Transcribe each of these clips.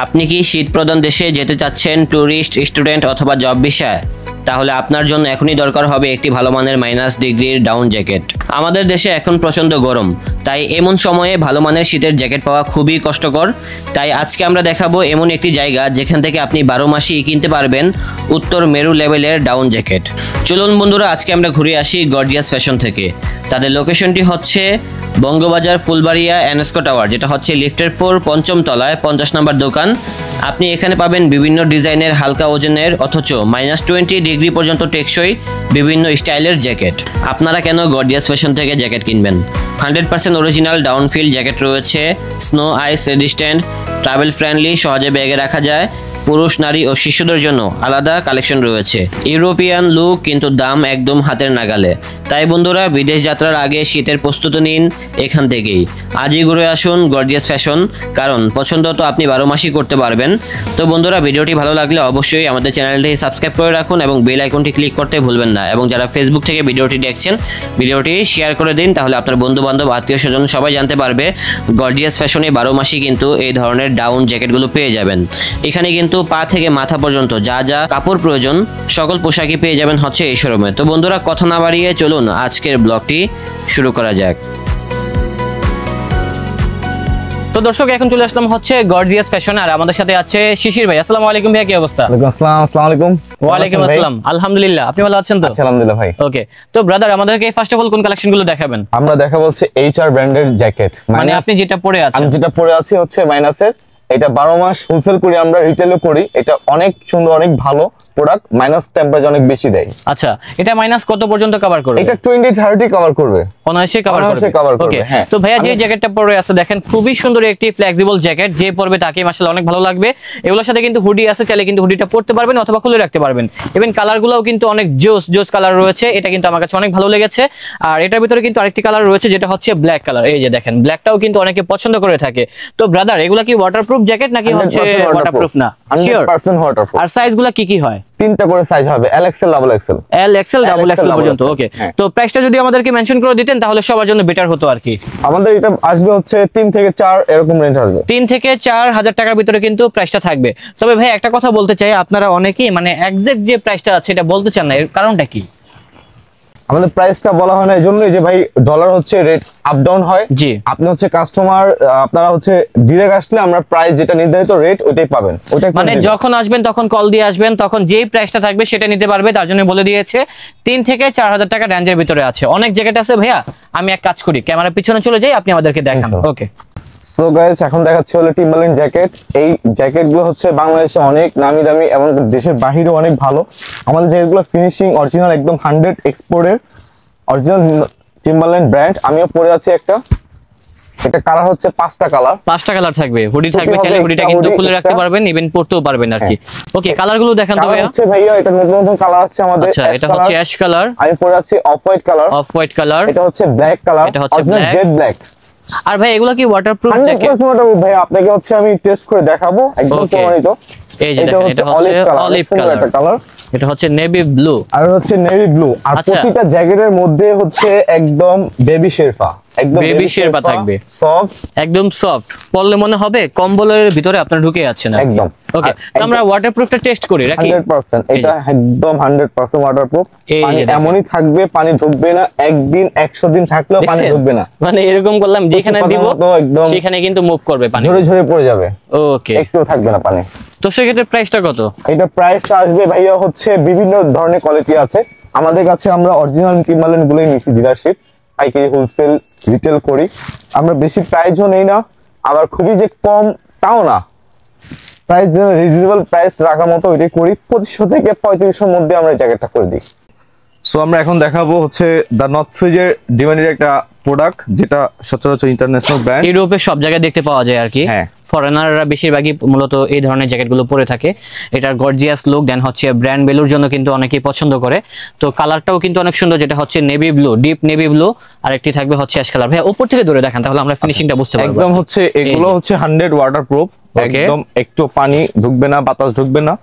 আপনি কি শীত প্রধান দেশে যেতে চাচ্ছেন ট্যুরিস্ট, স্টুডেন্ট অথবা জব ভিসায়? তাহলে আপনার জন্য এখনই দরকার হবে একটি ভালো মানের -ডিগ্রির ডাউন জ্যাকেট। আমাদের দেশে এখন প্রচণ্ড গরম, তাই এমন সময়ে ভালো মানের শীতের জ্যাকেট পাওয়া খুবই কষ্টকর। তাই আজকে আমরা দেখাবো এমন একটি জায়গা যেখান থেকে আপনি 12 মাসই কিনতে পারবেন উত্তর মেরু লেভেলের ডাউন জ্যাকেট। চলুন বন্ধুরা, আজকে আমরা ঘুরে আসি গর্জিয়াস ফ্যাশন থেকে। তাদের লোকেশনটি হচ্ছে বঙ্গবাজার ফুলবাড়িয়া এনএসকো টাওয়ার, যেটা হচ্ছে লিফটের 4 পঞ্চম তলায় 50 নম্বর দোকান। আপনি এখানে পাবেন বিভিন্ন ডিজাইনের হালকা ওজনের অথচ -20 ডিগ্রি পর্যন্ত টেকসই বিভিন্ন স্টাইলের জ্যাকেট। আপনারা কেন গর্জিয়াস ফ্যাশন থেকে জ্যাকেট কিনবেন? 100% অরিজিনাল ডাউনফিল জ্যাকেট রয়েছে, স্নো আইস রেজিস্ট্যান্ট, ট্রাভেল ফ্রেন্ডলি, সহজে ব্যাগে রাখা যায়। পুরুষ, নারী ও শিশুদের জন্য আলাদা কালেকশন রয়েছে। ইউরোপিয়ান লুক কিন্তু দাম একদম হাতের নাগালে। তাই বন্ধুরা, বিদেশ যাত্রার আগে শীতের প্রস্তুতি নিন এখান থেকেই। আজই ঘুরে আসুন গর্জিয়াস ফ্যাশন, কারণ পছন্দ তো আপনি 12 মাসই করতে পারবেন। তো বন্ধুরা, ভিডিওটি ভালো লাগলে অবশ্যই আমাদের চ্যানেলটি সাবস্ক্রাইব করে রাখুন এবং বেল আইকনটি ক্লিক করতে ভুলবেন না। এবং যারা ফেসবুক থেকে ভিডিওটি দেখছেন, ভিডিওটি শেয়ার করে দিন, তাহলে আপনার বন্ধু বান্ধব, আত্মীয় স্বজন সবাই জানতে পারবে গর্জিয়াস ফ্যাশনে 12 মাসই কিন্তু এই ধরনের ডাউন জ্যাকেটগুলো পেয়ে যাবেন। এখানে কিন্তু পা থেকে মাথা পর্যন্ত যা যা কাপড় প্রয়োজন সকল পোশাকই পেয়ে যাবেন হচ্ছে এই শোরুমে। তো বন্ধুরা, কথা না বাড়িয়ে চলুন আজকের ব্লগটি শুরু করা যাক। তো দর্শক, এখন চলে আসলাম হচ্ছে গর্জিয়াস ফ্যাশন, আর আমাদের সাথে আছে শিশির ভাই। আসসালামু আলাইকুম ভাই, কি অবস্থা? ওয়ালাইকুম আসসালাম। আসসালামু আলাইকুম। ওয়ালাইকুম আসসালাম। আলহামদুলিল্লাহ, আপনি ভালো আছেন তো? আলহামদুলিল্লাহ ভাই। ওকে, তো ব্রাদার, আমাদেরকে ফার্স্ট অফ অল কোন কালেকশনগুলো দেখাবেন? আমরা দেখাবো হচ্ছে এইচআর ব্র্যান্ডের জ্যাকেট। মানে আপনি যেটা পরে আছেন? আমি যেটা পরে আছি হচ্ছে মাইনাসের। এটা 12 মাস হোলসেল করি, আমরা রিটেলও করি। এটা অনেক সুন্দর, অনেক ভালো প্রোডাক্ট। মাইনাস টেম্পারেচার অনেক বেশি দেয়। আচ্ছা, এটা মাইনাস কত পর্যন্ত কভার করবে? এটা 20-30 কভার করবে, অনায়াসে কভার করবে। ওকে, হ্যাঁ। তো ভাইয়া যে জ্যাকেটটা পরে আছে দেখেন, খুবই সুন্দর একটি ফ্লেক্সিবল জ্যাকেট। যে পরবে তাকে মাশাআল্লাহ অনেক ভালো লাগবে। এগুলোর সাথে কিন্তু হুডি আছে, চাইলে কিন্তু হুডিটা পরতে পারবেন অথবা খুলে রাখতে পারবেন। ইভেন কালারগুলোও কিন্তু অনেক জোস কালার রয়েছে। এটা কিন্তু আমার কাছে অনেক ভালো লেগেছে। আর এটার ভিতরে কিন্তু আরেকটি কালার রয়েছে, যেটা হচ্ছে ব্ল্যাক কালার। এই যে দেখেন, ব্ল্যাকটাও কিন্তু অনেকে পছন্দ করে থাকে। তো ব্রাদার, এগুলা কি ওয়াটারপ্রুফ জ্যাকেট নাকি হচ্ছে ওয়াটারপ্রুফ না? 100% ওয়াটারপ্রুফ। আর সাইজগুলো কি হয়? তিনটা করে সাইজ হবে, L XL, double XL. L XL, double XL পর্যন্ত। ওকে, তো প্রাইসটা যদি আমাদেরকে মেনশন করে দিতেন তাহলে সবার জন্য বেটার হতো আর কি। আমাদের এটা আসবে হচ্ছে 3 থেকে 4 এরকম রেঞ্জ আসবে। 3 থেকে 4 হাজার টাকার ভিতরে কিন্তু প্রাইসটা থাকবে। তবে ভাই একটা কথা বলতে চাই, আপনারা অনেকেই মানে এক্সাক্ট যে প্রাইসটা আছে এটা বলতে চান না, এর কারণটা কি? আমাদের প্রাইসটা বলা হয় না এই জন্যই যে ভাই ডলার হচ্ছে রেট আপ ডাউন হয়। জি, আপনি হচ্ছে কাস্টমার, আপনারা হচ্ছে ডিরেক্ট আসলে আমরা প্রাইস যেটা নির্ধারিত রেট ওইটাই পাবেন। ওইটা মানে যখন আসবেন তখন কল দিয়ে আসবেন, তখন যেই প্রাইসটা থাকবে সেটা নিতে পারবে। তার জন্য বলে দিয়েছে 3 থেকে 4 হাজার টাকা রেঞ্জের ভিতরে আছে। অনেক জ্যাকেট আছে ভাইয়া, আমি এক কাজ করি, ক্যামেরার পিছনে চলে যাই, আপনি আমাদেরকে দেখান। ওকে, সো গাইস, এখন দেখাচ্ছি হলো টিম্বারল্যান্ড জ্যাকেট। এই জ্যাকেটগুলো হচ্ছে বাংলাদেশে অনেক নামি দামি এবং দেশের বাহিরেও অনেক ভালো। আমাদের জ্যাকেটগুলো ফিনিশিং অরিজিনাল, একদম 100 এক্সপোর্টের অরিজিনাল টিম্বারল্যান্ড ব্র্যান্ড। আমিও পরে আছি একটা। এটা কালার হচ্ছে 5টা কালার। 5টা কালার থাকবে, হুডি থাকবে, চাইলে হুডিটা কিন্তু খুলে রাখতে পারবেন, ইভেন পরতেও পারবেন আর কি। ওকে, কালারগুলো দেখান তো ভাইয়া। হচ্ছে ভাইয়া, এটা নতুন কালার আসছে আমাদের। আচ্ছা, এটা হচ্ছে অ্যাশ কালার। আমি পরে আছি off white colour. Off white colour. এটা হচ্ছে ব্ল্যাক কালার। এটা হচ্ছে জেড ব্ল্যাক। আর ভাই, এগুলো কি ওয়াটারপ্রুফ জ্যাকেট? 100% ওয়াটারপ্রুফ ভাই। আপনাকে হচ্ছে আমি টেস্ট করে দেখাবো, একদম প্রমাণিত। এই যে দেখেন, এটা হচ্ছে অলিভ কালার, এটা হচ্ছে নেভি ব্লু, আর হচ্ছে নেভি ব্লু। আর প্রতিটা জ্যাকেটের মধ্যে হচ্ছে একদম বেবি শেরপা, একদম বেবি শেরপা থাকবে, সফট, একদম সফট। পরলে মনে হবে কম্বলের ভিতরে আপনার ঢুকে আছে না একদম। ওকে, তো আমরা ওয়াটারপ্রুফটা টেস্ট করি নাকি? 100%। এটা একদম 100% ওয়াটারপ্রুফ। পানি এমনই থাকবে, পানি ঢুকবে না। একদিন 100 দিন থাকলেও পানি ঢুকবে না। মানে এরকম করলাম, যেখানে দিব সেখানে কিন্তু মুভ করবে, পানি ঝরে ঝরে পড়ে যাবে। ওকে, একটু থাকবে না পানি। তো সেক্ষেত্রে প্রাইসটা কত? এটা প্রাইসটা আসবে ভাইয়া হচ্ছে বিভিন্ন ধরনের কোয়ালিটি আছে আমাদের কাছে। আমরা অরিজিনাল টিম্বারল্যান্ড গুলোই নিছি ডিলারশিপ, পাইকারি হোলসেল রিটেল করি। আমরা বেশি প্রাইসও নেই না, আবার খুবই যে কম তাও না। প্রাইস রিজনেবল প্রাইস রাখার মতো ওইটাই করি। 2500 থেকে 3500 এর মধ্যে আমরা জ্যাকেটটা করে দিই। সো আমরা এখন দেখাবো হচ্ছে দ্য নর্থ ফেজের ডিমান্ডের একটা প্রোডাক্ট, যেটা সচরাচর ইন্টারন্যাশনাল ব্র্যান্ড, ইউরোপের সব জায়গায় দেখতে পাওয়া যায় আর কি। হ্যাঁ, ফরেনাররা বেশিরভাগই মূলত এই ধরনের জ্যাকেটগুলো পরে থাকে। এটার গর্জিয়াস লুক দেন হচ্ছে ব্র্যান্ড ভ্যালুর জন্য কিন্তু অনেকেই পছন্দ করে। তো কালারটাও কিন্তু অনেক সুন্দর, যেটা হচ্ছে navy blue, deep navy blue, আর একটি থাকবে হচ্ছে অ্যাশ কালার। ভাই উপর থেকে ধরে দেখান, তাহলে আমরা ফিনিশিংটা বুঝতে পারবো। একদম হচ্ছে এগুলো হচ্ছে 100 ওয়াটারপ্রুফ, একদম একটু পানি ঢুকবে না, বাতাস ঢুকবে না।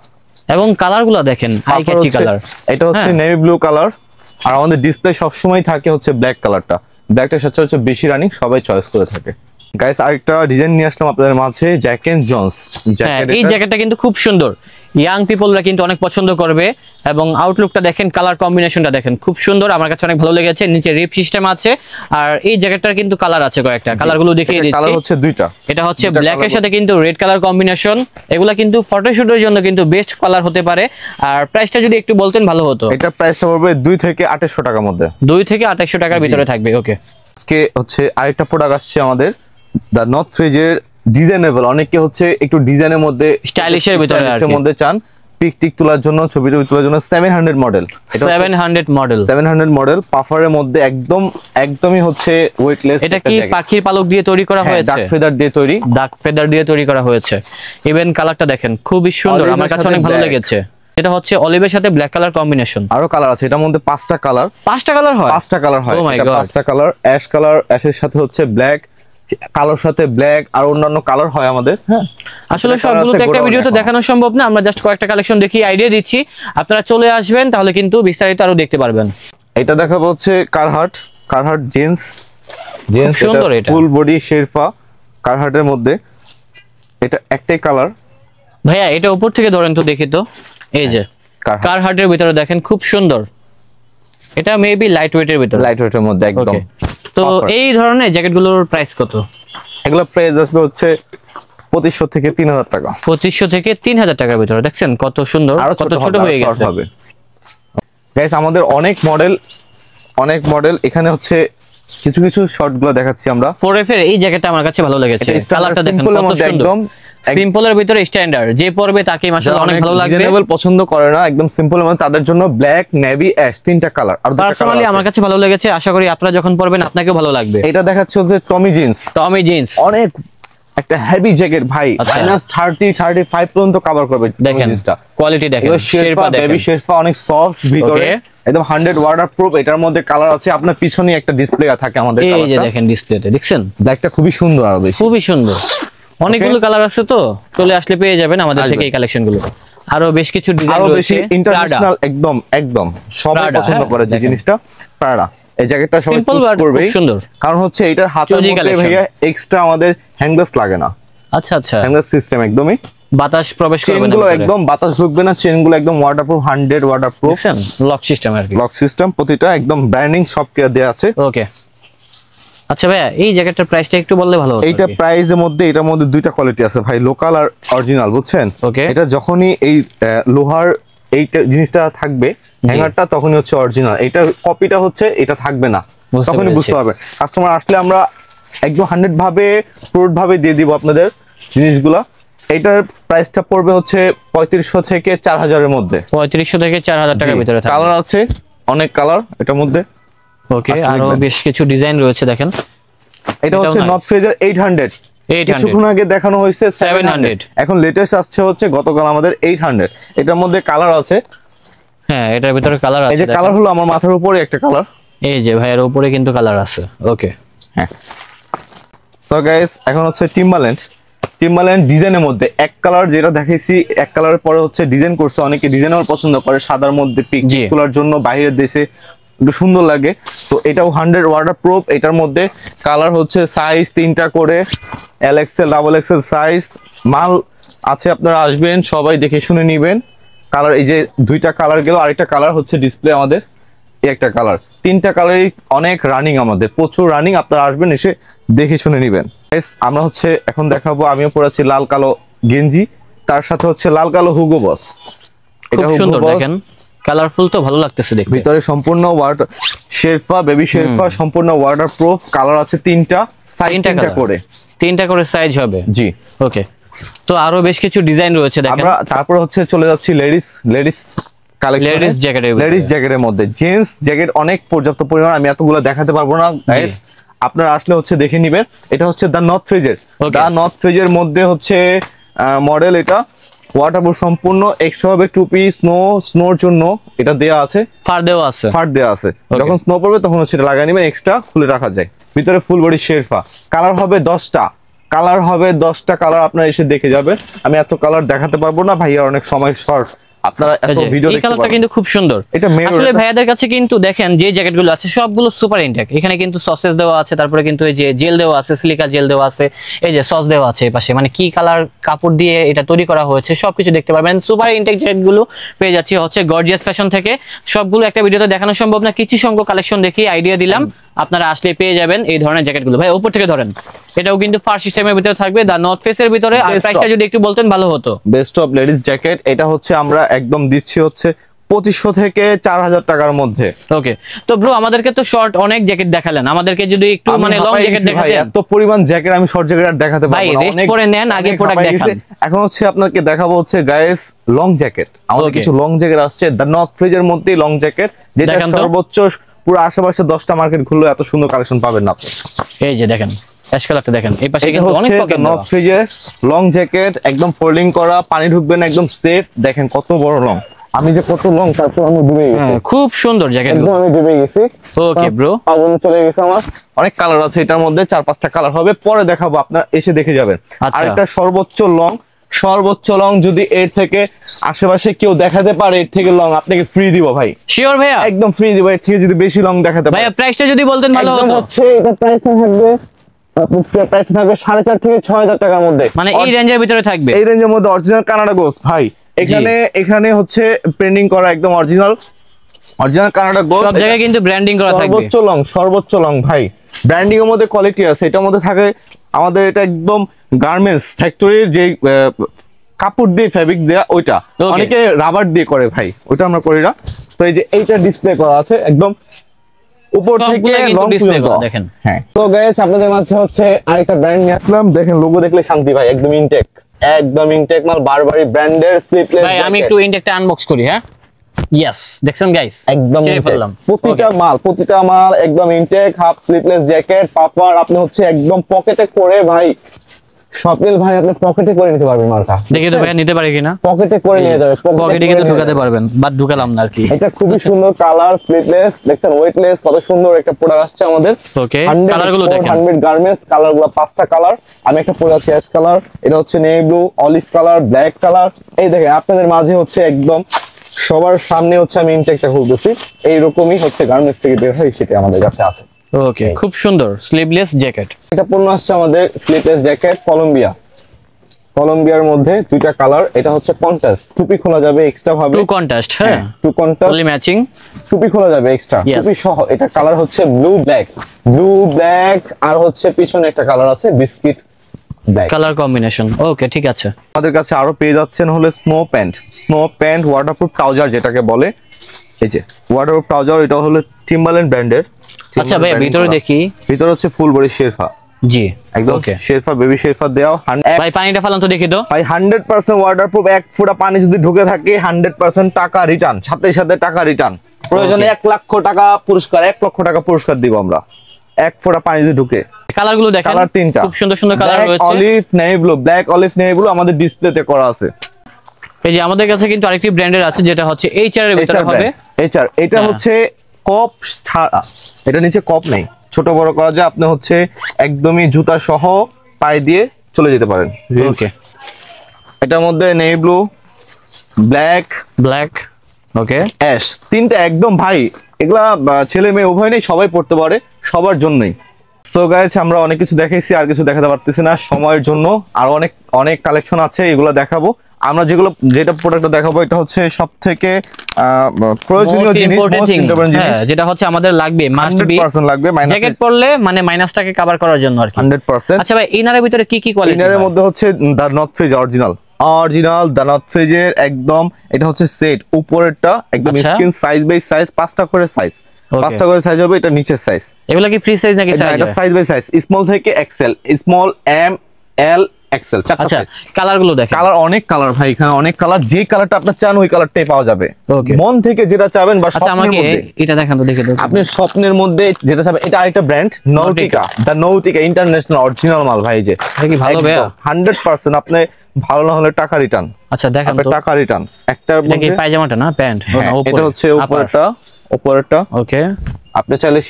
এবং কালারগুলো দেখেন, হাই ক্যাচি কালার। এটা হচ্ছে নেভি ব্লু কালার। আর আমাদের ডিসপ্লে সবসময় থাকে হচ্ছে ব্ল্যাক কালারটা। ব্ল্যাকটা সচরাচর বেশি রানিং, সবাই চয়েস করে থাকে। গাইস আরেকটা ডিজাইন নিয়ে আসলাম আপনাদের মাঝে, জ্যাক এন্ড জন্স হ্যাঁ, এই জ্যাকেটটা কিন্তু খুব সুন্দর, ইয়াং পিপলরা কিন্তু অনেক পছন্দ করবে। এবং আউটলুকটা দেখেন, কালার কম্বিনেশনটা দেখেন, খুব সুন্দর, আমার কাছে অনেক ভালো লেগেছে। নিচে রিপ সিস্টেম আছে, আর এই জ্যাকেটটার কিন্তু কালার আছে কয়েকটা, কালারগুলো দেখিয়ে দিচ্ছি। কালার হচ্ছে দুইটা, এটা হচ্ছে ব্ল্যাক এর সাথে কিন্তু রেড কালার কম্বিনেশন। এগুলা কিন্তু ফটোশুটের জন্য কিন্তু বেস্ট কালার হতে পারে। আর প্রাইসটা যদি একটু বলতেন ভালো হতো। এটা প্রাইসটা পড়বে 2 থেকে 2800 টাকার মধ্যে, 2 থেকে 2800 টাকার ভিতরে থাকবে। ওকে, আজকে হচ্ছে আরেকটা প্রোডাক্ট আসছে আমাদের, দা নর্থ ফেজের ডিজাইনেবল। অনেকে হচ্ছে একটু ডিজাইনের মধ্যে, স্টাইলিশের ভিতরে আর কি মধ্যে চান, পিক টিক তোলার জন্য, ছবি টবি তোলার জন্য 700 মডেল, 700 মডেল পাফারের মধ্যে একদমই হচ্ছে ওয়েটলেস। এটা কি পাখির পালক দিয়ে তৈরি করা হয়েছে? ডাক ফেদার দিয়ে তৈরি, ডাক ফেদার দিয়ে তৈরি করা হয়েছে। ইভেন কালারটা দেখেন, খুবই সুন্দর, আমার কাছে অনেক ভালো লেগেছে। এটা হচ্ছে অলিভের সাথে ব্ল্যাক কালার কম্বিনেশন। আরো কালার আছে এটার মধ্যে, 5টা কালার। 5টা কালার হয়? 5টা কালার হয়, Oh my এটা God. 5টা কালার। অ্যাশ কালার, অ্যাশের সাথে হচ্ছে ব্ল্যাক, কালোর সাথে ব্ল্যাক, আর অন্যান্য কালার হয় আমাদের। হ্যাঁ, আসলে সবগুলো তো একটা ভিডিওতে দেখানো সম্ভব না, আমরা জাস্ট কয়েকটা কালেকশন দেখি, আইডিয়া দিচ্ছি। আপনারা চলে আসবেন, তাহলে কিন্তু বিস্তারিত আরো দেখতে পারবেন। এটা দেখাবো হচ্ছে কারহাট জিন্স, সুন্দর, এটা ফুল বডি শেরফা কারহাটের মধ্যে। এটা একটাই কালার ভাইয়া, এটা উপর থেকে ধরেন তো দেখি তো। এই যে কারহাটের ভিতরে দেখেন, খুব সুন্দর। এটা মেবি লাইট ওয়েটের ভিতরে, লাইট ওয়েটের মধ্যে একদম। তো এই ধরনের জ্যাকেটগুলোর প্রাইস কত? এগুলো প্রাইস আসবে হচ্ছে 2500 থেকে 3000 টাকা। 2500 থেকে 3000 টাকার ভিতরে। দেখছেন কত সুন্দর, কত ছোট হয়ে গেছে। গাইস আমাদের অনেক মডেল এখানে হচ্ছে কিছু শর্ট গুলো দেখাচ্ছি আমরা। 4F এর এই জ্যাকেটটা আমার কাছে ভালো লেগেছে, কালারটা দেখেন কত সুন্দর, একদম সিম্পলের ভিতরে স্ট্যান্ডার্ড, যে পরবে তাকে মাশাআল্লাহ অনেক ভালো লাগবে। রিজনেবল পছন্দ করে না, একদম সিম্পল, মানে তাদের জন্য ব্ল্যাক, নেভি, অ্যাশ, 3টা কালার। আর পার্সোনালি আমার কাছে ভালো লেগেছে, আশা করি আপনারা যখন পরবেন আপনাকেও ভালো লাগবে। এটা দেখাচ্ছে হচ্ছে টমি জিন্স, অনেক একটা হেভি জ্যাকেট ভাই, -30-35 পর্যন্ত কভার করবে। দেখেন কোয়ালিটি দেখেন, শেরপা বেবি শেরপা, অনেক সফট ভিতরে, একদম 100 ওয়াটারপ্রুফ। এটার মধ্যে কালার আছে, আপনার পিছনে একটা ডিসপ্লে থাকে আমাদের। এই যে দেখেন ডিসপ্লেতে, দেখছেন ব্ল্যাকটা খুবই সুন্দর, আরো বেশি খুবই সুন্দর। অনেকগুলো কালার আছে, তো চলে আসলে পেয়ে যাবেন আমাদের থেকে এই কালেকশনগুলো। আরো বেশ কিছু ডিজাইন রয়েছে, আরো বেশি ইন্টারন্যাশনাল, একদম সবাই পছন্দ করে যে জিনিসটা। প্রাডা এই জ্যাকেটটা সবাই চুজ করবে, সুন্দর। কারণ হচ্ছে এটার হাতের মধ্যে ভাইয়া এক্সট্রা আমাদের হ্যান্ডগ্লাভস লাগে না। আচ্ছা, হ্যান্ডগ্লাভ সিস্টেম, একদমই বাতাস প্রবেশ করবে না, চেনগুলো একদম বাতাস ঢুকবে না, চেনগুলো একদম ওয়াটারপ্রুফ, 100 ওয়াটারপ্রুফ। লক সিস্টেম আর কি, লক সিস্টেম, প্রতিটা একদম ব্র্যান্ডিং সব কেয়ার দেয়া আছে। ওকে। আচ্ছা ভাইয়া, এই জ্যাকেটটার প্রাইসটা একটু বললে ভালো হতো। এইটা প্রাইসের মধ্যে, এটার মধ্যে দুইটা কোয়ালিটি আছে ভাই, লোকাল আর অরিজিনাল, বুঝছেন? এটা যখনই এই লোহার এইটা জিনিসটা থাকবে হ্যাঙ্গারটা, তখনই হচ্ছে অরিজিনাল। এটা কপিটা হচ্ছে এটা থাকবে না, তখনই বুঝতে পারবে। কাস্টমার আসলে আমরা একদম 100 ভাবে প্রুড ভাবে দিয়ে দিব আপনাদের জিনিসগুলা। এইটার প্রাইসটা পড়বে হচ্ছে 3500 থেকে 4000 এর মধ্যে। 3500 থেকে 4000 টাকার ভিতরে থাকবে। কালার আছে অনেক কালার এটার মধ্যে। ওকে, আরো বেশ কিছু ডিজাইন রয়েছে দেখেন। এটা হচ্ছে নর্থ ফেজের 800, কিছুক্ষণ আগে দেখানো হয়েছে 700, এখন লেটেস্ট আসছে হচ্ছে গতকাল আমাদের 800। এটার মধ্যে কালার আছে, হ্যাঁ এটার ভিতরে কালার আছে। এই যে কালার হলো আমার মাথার উপরে একটা কালার, এই যে ভাইয়ের উপরে কিন্তু কালার আছে। ওকে, হ্যাঁ। সো গাইস, এখন হচ্ছে টিম্বারল্যান্ড ডিজাইনের মধ্যে এক কালার যেটা দেখাইছি, এক কালারের পরে হচ্ছে ডিজাইন করছে। অনেকে ডিজাইনার পছন্দ করে, সাদার মধ্যে পিক তোলার জন্য বাইরের দেশে একটু সুন্দর লাগে। তো এটাও 100 ওয়াটারপ্রুফ। এটার মধ্যে কালার হচ্ছে সাইজ 3টা করে, LXL, XXL সাইজ মাল আছে। আপনারা আসবেন, সবাই দেখে শুনে নিবেন। কালার এই যে 2টা কালার গেল, আরেকটা কালার হচ্ছে ডিসপ্লে আমাদের, এই একটা কালার। 3টা কালারই অনেক রানিং, আমাদের প্রচুর রানিং। আপনারা আসবেন, এসে দেখে শুনে নিবেন। আমরা হচ্ছে এখন দেখাবো, আমিও পরেছি লাল কালো গেঞ্জি, তার সাথে হচ্ছে লাল কালো হুগো বস। এটা সুন্দর দেখেন, কালারফুল তো ভালো লাগতেছে দেখতে। ভিতরে সম্পূর্ণ ওয়াটার শেরপা, বেবি শেরপা, সম্পূর্ণ ওয়াটারপ্রুফ। কালার আছে 3টা, সাইজ 3টা করে সাইজ হবে। জি, ওকে। তো আরো বেশ কিছু ডিজাইন রয়েছে দেখেন। আমরা তারপর হচ্ছে চলে যাচ্ছি লেডিস কালেকশন, লেডিস জ্যাকেটের মধ্যে। জেন্টস জ্যাকেট অনেক পর্যাপ্ত পরিমাণ, আমি এতগুলো দেখাতে পারবো না গাইস, আপনারা আসলে হচ্ছে দেখে নিবেন। এটা হচ্ছে দা নর্থ ফেজের মধ্যে হচ্ছে মডেল। এটা ওয়াটারপ্রুফ সম্পূর্ণ, এক্সট্রা ভাবে টুপি, স্নোর জন্য এটা দেয়া আছে, ফার দেয়া আছে। যখন স্নো পড়বে তখন হচ্ছে এটা লাগাই নেবেন, এক্সট্রা খুলে রাখা যায়। ভিতরে ফুল বডি শেরপা। কালার হবে 10টা, কালার আপনারা এসে দেখে যাবেন। আমি এত কালার দেখাতে পারবো না, ভাইয়া অনেক সময় শর্ট, আপনারা এত ভিডিও এই দেখতে কালারটা পারেন। কিন্তু খুব সুন্দর। এটা mirror আসলে এটা। ভাইয়াদের কাছে কিন্তু দেখেন যে জ্যাকেটগুলো আছে সবগুলো সুপার ইনটেক। এখানে কিন্তু সসেস দেওয়া আছে, তারপরে কিন্তু এই যে জেল দেওয়া আছে, সিলিকা জেল দেওয়া আছে, এই যে সস দেওয়া আছে এই পাশে, মানে কি কালার কাপড় দিয়ে এটা তৈরি করা হয়েছে সবকিছু দেখতে পারবেন। সুপার ইনটেক জ্যাকেটগুলো পেয়ে যাচ্ছে হচ্ছে গর্জিয়াস ফ্যাশন থেকে। সবগুলো একটা ভিডিওতে দেখানো সম্ভব না, কিছু সংখ্যক কালেকশন দেখি আইডিয়া দিলাম, আপনারা আসলে পেয়ে যাবেন এই ধরনের জ্যাকেটগুলো। ভাই উপর থেকে ধরেন, এটাও কিন্তু ফার সিস্টেমের ভিতরে থাকবে, দা নর্থ ফেসের ভিতরে। আর Best প্রাইসটা of- যদি একটু বলতেন ভালো হতো। বেস্ট অফ লেডিস জ্যাকেট, এটা হচ্ছে আমরা একদম দিচ্ছি হচ্ছে 2500 থেকে 4000 টাকার মধ্যে। ওকে, তো ব্রো আমাদেরকে তো শর্ট অনেক জ্যাকেট দেখালেন, আমাদেরকে যদি একটু আমি মানে লং হাঁপাই জ্যাকেট গেছি ভাই, দেখাতেন। এত পরিমাণ জ্যাকেট আমি শর্ট জ্যাকেট আর দেখাতে ভাই, পারবো না। rest অনেক করে নেন, আগে অনেক product হাঁপাই গেছি। দেখান। এখন হচ্ছে আপনাকে দেখাবো হচ্ছে গাইস লং জ্যাকেট। আমাদের Okay. কিছু লং জ্যাকেট আসছে দ্য নর্থ ফেজের মধ্যেই লং জ্যাকেট, যেটা দেখান তো। সর্বোচ্চ পুরো আশেপাশে 10টা মার্কেট ঘুরলে এত সুন্দর কালেকশন পাবেন না আপনি। এই যে দেখেন অ্যাশ কালারটা দেখেন, এই পাশে এটা কিন্তু অনেক হচ্ছে পকেট নর্থ ফেজের লং জ্যাকেট, একদম ফোল্ডিং করা, পানি ঢুকবে না, একদম সেফ। দেখেন কত বড় লং, আমি যে কত লং তারপর আমি ডুবে গেছি, খুব সুন্দর জ্যাকেট। একদম আমি ডুবে গেছি। ওকে ব্রো, আগুন চলে গেছে আমার। অনেক কালার আছে এটার মধ্যে, 4-5টা কালার হবে, পরে দেখাবো, আপনার এসে দেখে যাবেন। আচ্ছা। আরেকটা সর্বোচ্চ লং যদি এর থেকে আশেপাশে কেউ দেখাতে পারে এর থেকে লং, আপনাকে ফ্রি দিব ভাই, শিওর ভাইয়া? একদম ফ্রি দিব। এর থেকে যদি বেশি লং দেখাতে পারে ভাইয়া প্রাইসটা যদি বলতেন ভালো একদম হতো। হচ্ছে এটা প্রাইস থাকবে, প্রাইস থাকবে 4.5 থেকে 6,000 টাকার মধ্যে, মানে এই রেঞ্জের ভিতরে থাকবে। এই রেঞ্জের মধ্যে অরিজিনাল কানাডা গোস্ট ভাই। এখানে হচ্ছে প্রিন্টিং করা একদম অরিজিনাল কানাডা গোস্ট। সব জায়গায় কিন্তু ব্র্যান্ডিং করা থাকবে। সর্বোচ্চ লং ভাই, ব্র্যান্ডিং এর মধ্যে কোয়ালিটি আছে। এটার মধ্যে থাকে আমাদের, এটা একদম গার্মেন্টস ফ্যাক্টরির যে কাপড় দিয়ে ফেব্রিক দেয়া ওইটা, Okay. অনেকে রাবার দিয়ে করে ভাই, ওইটা আমরা করি না। তো এই যে এইটা ডিসপ্লে করা আছে একদম উপর থেকে সবগুলা কিন্তু লং display পর্যন্ত করা, দেখেন। হ্যাঁ। তো গাইস আপনাদের মাঝে হচ্ছে আরেকটা ব্র্যান্ড নিয়ে আসলাম, দেখেন লোগো দেখলে শান্তি ভাই, একদম ইনটেক মাল, বারবারি ব্র্যান্ডের স্লিপলেস। ভাই আমি একটু ইনটেকটা আনবক্স করি। হ্যাঁ, ইয়েস, দেখছেন গাইস, একদম ছেড়ে intake। ফেললাম। প্রতিটা মাল একদম intact, half sleeveless jacket, puffer, আপনি হচ্ছে একদম পকেটে করে ভাই, স্বপ্নিল ভাই আপনি পকেটে করে নিতে পারবেন মালটা। দেখি তো ভাইয়া নিতে পারি কিনা। পকেটে করে নিয়ে যাবে, পকেটে কিন্তু ঢুকাতে পারবেন, বাট ঢুকালাম না আর কি। এটা খুবই সুন্দর কালার, স্লিপলেস, দেখছেন ওয়েটলেস, কত সুন্দর একটা প্রোডাক্ট আসছে আমাদের। ওকে, কালারগুলো দেখেন। 100 গার্মেন্টস, কালারগুলো 5টা কালার, আমি একটা পরে আছি অ্যাশ কালার, এটা হচ্ছে navy blue, olive colour, black colour. এই দেখেন আপনাদের মাঝে হচ্ছে একদম সবার সামনে হচ্ছে আমি ইনটেকটা খুলতেছি, এইরকমই হচ্ছে গার্মেন্টস থেকে বের হয়, সেটা আমাদের কাছে আছে। ওকে, খুব সুন্দর স্লিভলেস জ্যাকেট। এটা পণ্য আসছে আমাদের স্লিপলেস জ্যাকেট কলম্বিয়ার মধ্যে 2টা কালার। এটা হচ্ছে কন্ট্রাস্ট, টুপি খোলা যাবে এক্সট্রা ভাবে, টু কন্ট্রাস্ট। হ্যাঁ, টু কন্ট্রাস্ট, ফুলি ম্যাচিং, টুপি খোলা যাবে এক্সট্রা, Yes. টুপি সহ। এটা কালার হচ্ছে ব্লু ব্ল্যাক, আর হচ্ছে পিছনে একটা কালার আছে বিস্কিট ব্ল্যাক কালার কম্বিনেশন। ওকে, ঠিক আছে। আমাদের কাছে আরো পেয়ে যাচ্ছেন হলো স্নো প্যান্ট ওয়াটারপ্রুফ ট্রাউজার যেটাকে বলে। এই যে ওয়াটারপ্রুফ ট্রাউজার, এটা হলো টিম্বারল্যান্ড ব্র্যান্ডের। আচ্ছা ভাই, ভিতরে দেখি। ভিতরে হচ্ছে ফুল বডি শেরফা, জি একদম ওকে। শেরফা, বেবি শেরফা দেওয়া। ভাই পানিটা ফালান তো দেখি তো। ভাই 100% ওয়াটারপ্রুফ, 1 ফোঁটা পানি যদি ঢুকে থাকে 100% টাকা রিটার্ন, সাথে টাকা রিটার্ন। প্রয়োজনে 1 লক্ষ টাকা পুরস্কার দিব আমরা, 1 ফোঁটা পানি যদি ঢুকে। কালারগুলো দেখেন, কালার 3টা, খুব সুন্দর সুন্দর কালার রয়েছে। ব্ল্যাক অলিভ নেভি ব্লু আমাদের ডিসপ্লেতে করা আছে। এই যে আমাদের কাছে কিন্তু আরেকটি ব্র্যান্ডের আছে, যেটা হচ্ছে এইচআর এর ভিতরে হবে। এটা হ্যাঁ। হচ্ছে কপ ছাড়া, এটা নিচে কপ নেই, ছোট বড় করা যায়। আপনি হচ্ছে একদমই জুতা সহ পায়ে দিয়ে চলে যেতে পারেন। ওকে, এটার মধ্যে নেভি ব্লু, ব্ল্যাক, ওকে, অ্যাশ, 3টা একদম ভাই, এগুলা ছেলে মেয়ে উভয় নেই, সবাই পড়তে পারে, সবার জন্যই। সো গাইস আমরা অনেক কিছু দেখাইছি, আর কিছু দেখাতে পারতেছি না সময়ের জন্য, আর অনেক কালেকশন আছে, এগুলো দেখাবো। আমরা যেটা প্রোডাক্টটা দেখাবো, এটা হচ্ছে সবথেকে প্রয়োজনীয় জিনিস, most important জিনিস, যেটা হচ্ছে আমাদের লাগবে, মাস্ট বি 100% লাগবে, জ্যাকেট পরলে মানে মাইনাসটাকে কভার করার জন্য আর কি। 100%। আচ্ছা ভাই, ইনারের ভিতরে কি কি কোয়ালিটি? ইনারের মধ্যে হচ্ছে দা নর্থ ফেজ অরিজিনাল দা নর্থ ফেজের একদম, এটা হচ্ছে সেট, উপরেরটা একদম আচ্ছা। স্কিন সাইজ বাই সাইজ, 5টা করে সাইজ, Okay. 5টা করে সাইজ হবে। এটা নিচের সাইজ, এগুলো কি ফ্রি সাইজ নাকি সাইজ? এটা সাইজ বাই সাইজ, স্মল থেকে এক্সেল, স্মল, এম, এল, এক্সেল, 4টা আচ্ছা, সাইজ। কালারগুলো দেখেন। কালার অনেক কালার ভাই, এখানে অনেক কালার, যে কালারটা আপনি চান ওই কালারটাই পাওয়া যাবে। Okay. মন থেকে যেটা চাবেন বা আচ্ছা, স্বপ্নের আমাকে মধ্যে, এটা দেখান তো দেখি তো। আপনি স্বপ্নের মধ্যে যেটা চাবেন। এটা আরেকটা ব্র্যান্ড নৌটিকা, দা নৌটিকা ইন্টারন্যাশনাল অরিজিনাল মাল ভাই। যে এটা কি ভালো ভাইয়া? 100% আপনি ভালো না হলে টাকা রিটার্ন, আচ্ছা দেখান তো। টাকা রিটার্ন। একটার এটা কি মধ্যে পায়জামাটা না প্যান্ট? হ্যাঁ, এটা হচ্ছে উপরেরটা। ওকে, আপনি চাইলে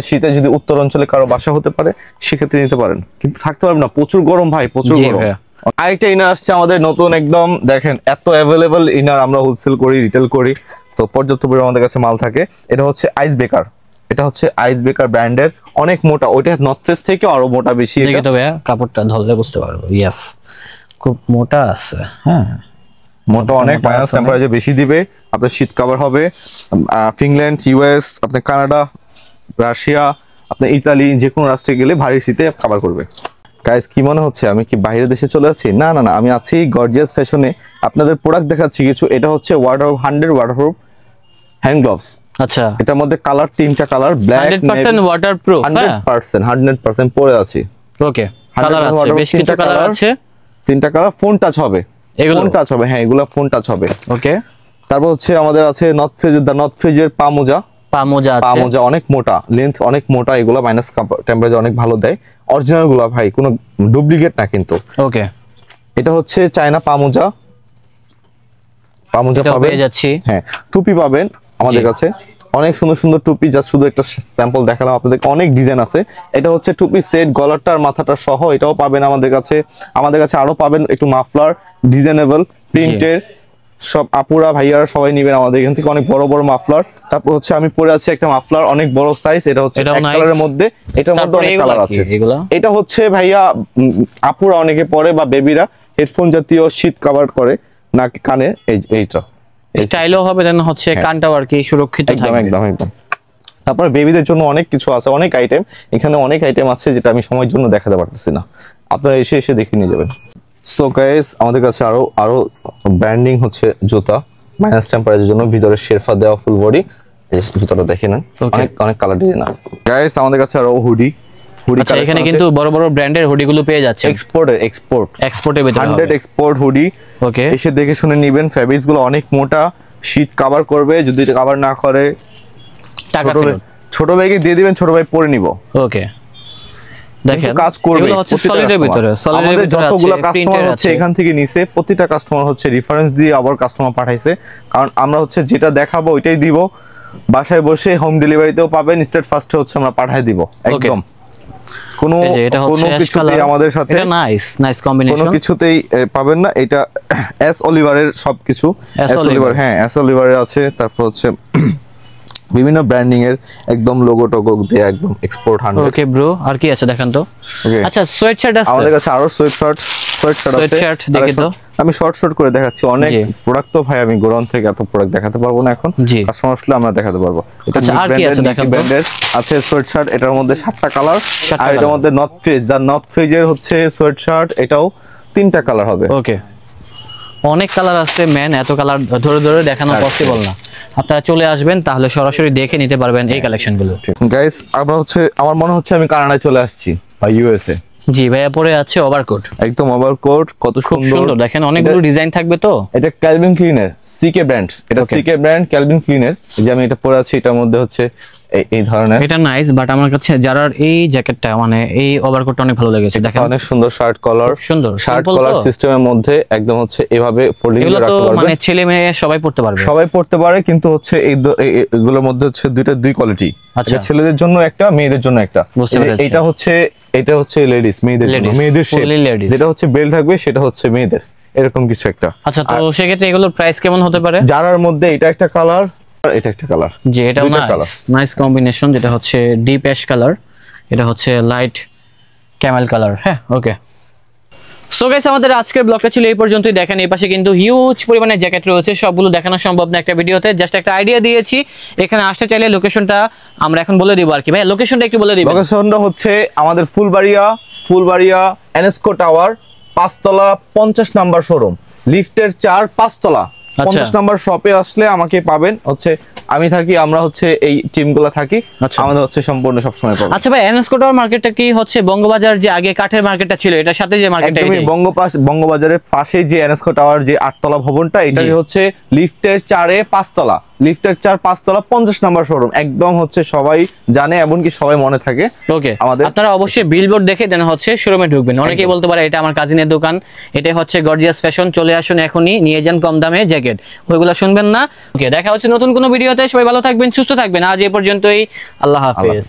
শীতে যদি উত্তর অঞ্চলে কারো বাসা হতে পারে, সেক্ষেত্রে নিতে পারেন, কিন্তু থাকতে পারবেন না, প্রচুর গরম ভাই, প্রচুর জি গরম। ভাইয়া। আরেকটা ইনার আসছে আমাদের নতুন, একদম দেখেন এত অ্যাভেলেবল ইনার আমরা হোলসেল করি, রিটেল করি, তো পর্যাপ্ত পরিমাণে আমাদের কাছে মাল থাকে। এটা হচ্ছে আইস বেকার, এটা হচ্ছে আইস বেকার ব্র্যান্ডের, অনেক মোটা, ওইটা নর্থ ফেস থেকে আরো মোটা বেশি। দেখি তো ভাইয়া, কাপড়টা ধরলে বুঝতে পারবো। ইয়েস, খুব মোটা আছে। হ্যাঁ, মোটা অনেক, মাইনাস টেম্পারেচার বেশি দিবে, আপনার শীত কভার হবে। ফিনল্যান্ড, ইউএস, আপনার কানাডা, রাশিয়া, আপনার ইতালি, যে কোনো রাষ্ট্রে গেলে ভারী শীতে কভার করবে। গাইস কি মনে হচ্ছে আমি কি বাইরের দেশে চলে যাচ্ছি? না না না, আমি আছি গর্জিয়াস ফ্যাশনে, আপনাদের প্রোডাক্ট দেখাচ্ছি কিছু। এটা হচ্ছে 100 ওয়াটারপ্রুফ হ্যান্ড গ্লাভস। আচ্ছা, এটার মধ্যে কালার, 3টা কালার, ব্ল্যাক, 100% ওয়াটারপ্রুফ। 100% পরে আছে। ওকে, কালার আছে, বেশ কিছু কালার আছে, 3টা কালার, ফোন টাচ হবে, ফোন টাচ হবে, হ্যাঁ এগুলা ফোন টাচ হবে। ওকে, তারপর হচ্ছে আমাদের আছে নর্থ ফেজের পা মোজা আছে, অনেক মোটা, লেন্থ অনেক মোটা, এগুলা মাইনাস টেম্পারেচার অনেক ভালো দেয়। অরিজিনাল গুলা ভাই, কোনো ডুপ্লিকেট না কিন্তু। ওকে, এটা হচ্ছে চায়না পা মোজা পাবেন, যাচ্ছি। হ্যাঁ, টুপি পাবেন আমাদের কাছে, অনেক সুন্দর সুন্দর টুপি, জাস্ট শুধু একটা স্যাম্পল দেখালাম আপনাদের, অনেক ডিজাইন আছে। এটা হচ্ছে টুপি সেট, গলারটা আর মাথাটা সহ, এটাও পাবেন আমাদের কাছে। আরো পাবেন একটু মাফলার, ডিজাইনেবল প্রিন্টের, সব আপুরা ভাইয়ারা সবাই নেবেন আমাদের এখান থেকে, অনেক বড় বড় মাফলার। তারপর হচ্ছে আমি পরে আছি একটা মাফলার, অনেক বড় সাইজ, এটা হচ্ছে এক কালারের মধ্যে, এটার মধ্যে অনেক কালার আছে। এটা হচ্ছে ভাইয়া আপুরা অনেকে পরে, বা বেবিরা হেডফোন জাতীয় শীত কভার করে না কানে, এইটা স্টাইলও হবে, দেন হচ্ছে কানটাও আর কি সুরক্ষিত থাকবে। একদম। তারপর বেবিদের জন্য অনেক কিছু আছে, অনেক আইটেম, এখানে অনেক আইটেম আছে যেটা আমি সময়ের জন্য দেখাতে পারতেছি না, আপনারা এসে দেখে নিয়ে যাবেন। সো গাইস আমাদের কাছে আরো ব্র্যান্ডিং হচ্ছে জুতা, মাইনাস টেম্পারেচারের জন্য, ভিতরে শেরফা দেওয়া ফুল বডি, এই জুতাটা দেখেন, অনেক কালার ডিজাইন আছে। গাইস আমাদের কাছে আরো হুডি আচ্ছা, এখানে কিন্তু বড় বড় ব্র্যান্ডের হুডি গুলো পেয়ে যাচ্ছে, এক্সপোর্টের ভিতরে 100 এক্সপোর্ট হুডি। ওকে, এসে দেখে শুনে নেবেন, ফেব্রিক্স গুলো অনেক মোটা, শীত কভার করবে, যদি কভার না করে ছোট ভাইকে দিয়ে দিবেন, ছোট ভাই পরে নিব। ওকে, দেখেন কাজ করবে, এগুলো হচ্ছে সলিডের ভিতরে, আমাদের যতগুলো কাস্টমার হচ্ছে এখান থেকে নিছে, প্রতিটা কাস্টমার হচ্ছে রেফারেন্স দিয়ে আবার কাস্টমার পাঠাইছে, কারণ আমরা হচ্ছে যেটা দেখাবো ওইটাই দিব, বাসায় বসে হোম ডেলিভারিতেও পাবেন, স্টেট ফার্স্টে হচ্ছে আমরা পাঠিয়ে দিব একদম। কোনো কিছুতেই আমাদের সাথে নাইস কম্বিনেশন, কোনো কিছুতেই পাবেন না। এটা এস অলিভারের সবকিছু, হ্যাঁ এস অলিভারের আছে। তারপর হচ্ছে বিভিন্ন ব্র্যান্ডিং এর একদম লোগো টোগো দিয়ে একদম এক্সপোর্ট 100। ওকে ব্রো, আর কি আছে দেখান তো। আচ্ছা, সোয়েট শার্ট আছে আমাদের কাছে, আরো সোয়েট শার্ট আছে, দেখি তো। আমি শর্ট করে দেখাচ্ছি, অনেক প্রোডাক্ট তো ভাই আমি গোডাউন থেকে এত প্রোডাক্ট দেখাতে পারবো না এখন, কাস্টমার আসলে আমরা দেখাতে পারবো। এটা আর কি আছে দেখান তো। ব্র্যান্ডের আছে সোয়েট শার্ট, এটার মধ্যে 7টা কালার, আর এটার মধ্যে নর্থ ফেজের হচ্ছে সোয়েট শার্ট, এটাও 3টা কালার হবে। ওকে, অনেক কালার আছে ম্যান, এত কালার ধরে ধরে দেখানো পসিবল না, আপনারা চলে আসবেন তাহলে সরাসরি দেখে নিতে পারবেন এই কালেকশনগুলো। গাইস আমরা হচ্ছে, আমার মনে হচ্ছে আমি কানাডায় চলে আসছি বা ইউএসএ। জি ভাইয়া, পরে আছে ওভারকোট, একদম ওভারকোট, কত সুন্দর দেখেন, অনেকগুলো ডিজাইন থাকবে তো। এটা ক্যালভিন ক্লিনের সিকে ব্র্যান্ড, এটা সিকে ব্র্যান্ড ক্যালভিন ক্লিনের, যে আমি এটা পরে আছি, এটার মধ্যে হচ্ছে এই ধরনের, এটা নাইস, বাট আমার কাছে যারা এই জ্যাকেটটা মানে এই ওভারকোটটা অনেক ভালো লেগেছে। দেখেন অনেক সুন্দর শার্ট কলার, শার্ট কলার সিস্টেমের মধ্যে একদম হচ্ছে এভাবে ফোল্ডিং করে রাখতে পারবেন, মানে ছেলে মেয়ে সবাই পড়তে পারবে, কিন্তু হচ্ছে এইগুলোর মধ্যে হচ্ছে দুই কোয়ালিটি, আচ্ছা ছেলেদের জন্য একটা, মেয়েদের জন্য একটা। এটা হচ্ছে লেডিস, মেয়েদের শেপ, যেটা হচ্ছে বেল্ট থাকবে সেটা হচ্ছে মেয়েদের, এরকম কিছু একটা। আচ্ছা, তো সেক্ষেত্রে এগুলোর প্রাইস কেমন হতে পারে? যারার মধ্যে এটা একটা কালার, এটা একটা কালার, যে এটা নাইস কম্বিনেশন, যেটা হচ্ছে ডিপ অ্যাশ কালার, এটা হচ্ছে লাইট ক্যামেল কালার। হ্যাঁ, ওকে। সো গাইস, আমাদের আজকের ব্লগটা ছিল এই পর্যন্তই। দেখেন এই পাশে কিন্তু হিউজ পরিমাণে জ্যাকেট রয়েছে, সবগুলো দেখানো সম্ভব না একটা ভিডিওতে, জাস্ট একটা আইডিয়া দিয়েছি। এখানে আসতে চাইলে লোকেশনটা আমরা এখন বলে দিব আর কি। ভাই লোকেশনটা একটু বলে দিবেন। লোকেশনটা হচ্ছে আমাদের ফুলবাড়িয়া এনএসকো টাওয়ার 5 তলা 50 নাম্বার শোরুম, লিফটের 4 5 তলা 50 নাম্বার শপে আসলে আমাকে পাবেন। হচ্ছে আমি থাকি, আমরা হচ্ছে এই টিমগুলো থাকি, আমাদের হচ্ছে সম্পূর্ণ সব সময় পাবেন। আচ্ছা ভাই, এনএসকো টাওয়ার মার্কেটটা কি হচ্ছে বঙ্গবাজার যে আগে কাঠের মার্কেটটা ছিল, এটার সাথে যে মার্কেটটা, একদমই বঙ্গবাজারের পাশে যে এনএসকো টাওয়ার যে 8 তলা ভবনটা, এটাই হচ্ছে লিফটের 4 5 তলা, লিফটের 4 5 তলা 50 নাম্বার শোরুম, একদম হচ্ছে সবাই জানে, এমনকি সবাই মনে থাকে। ওকে, আপনারা অবশ্যই বিলবোর্ড দেখে দেন হচ্ছে শোরুমে ঢুকবেন। অনেকেই বলতে পারে এটা আমার কাজিনের দোকান, এটা হচ্ছে গর্জিয়াস ফ্যাশন, চলে আসুন এখনই নিয়ে যান কম দামে জ্যাকেট, ওইগুলো শুনবেন না। ওকে, দেখা হচ্ছে নতুন কোনো ভিডিওতে, সবাই ভালো থাকবেন, সুস্থ থাকবেন, আজ এই পর্যন্তই, আল্লাহ হাফেজ।